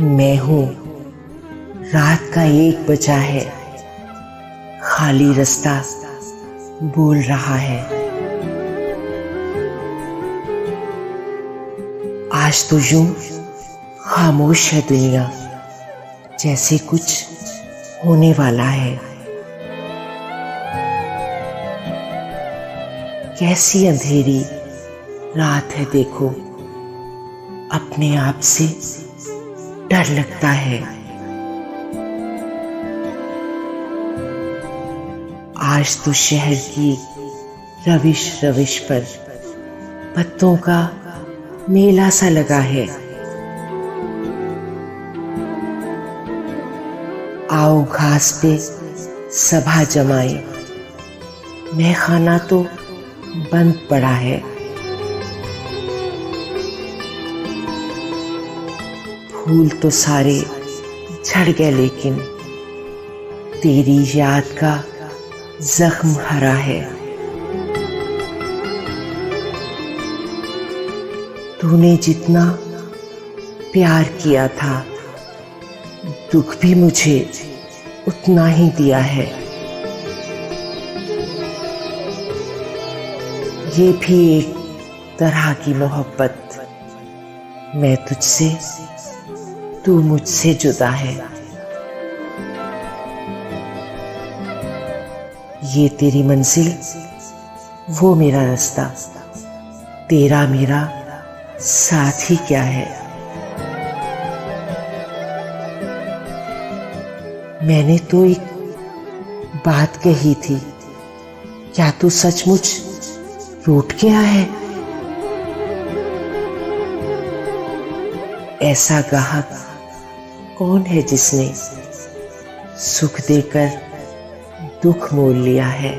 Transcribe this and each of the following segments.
मैं हूं, रात का 1 बजा है, खाली रास्ता बोल रहा है। आज तो यूं खामोश है दुनिया, जैसे कुछ होने वाला है। कैसी अंधेरी रात है देखो, अपने आप से डर लगता है। आज तो शहर की रविश रविश पर पत्तों का मेला सा लगा है। आओ घास पे सभा जमाए, मैं खाना तो बंद पड़ा है। फूल तो सारे झड़ गए, लेकिन तेरी याद का जख्म हरा है। तूने जितना प्यार किया था, दुख भी मुझे उतना ही दिया है। ये भी एक तरह की मोहब्बत, मैं तुझसे, तू मुझसे जुदा है। ये तेरी मंजिल, वो मेरा रास्ता, तेरा मेरा साथ ही क्या है। मैंने तो एक बात कही थी, क्या तू सचमुच रूठ गया है? ऐसा गाहक कौन है जिसने सुख देकर दुख मोल लिया है?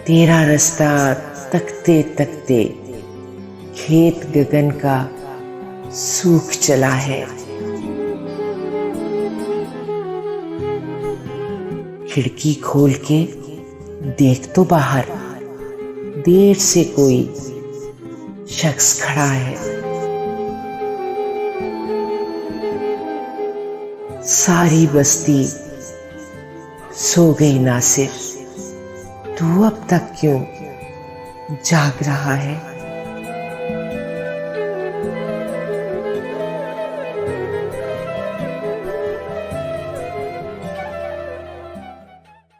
तेरा रास्ता तकते तकते खेत गगन का सूख चला है। खिड़की खोल के देख तो बाहर, देर से कोई शख्स खड़ा है। सारी बस्ती सो गई नासिर, तू अब तक क्यों जाग रहा है?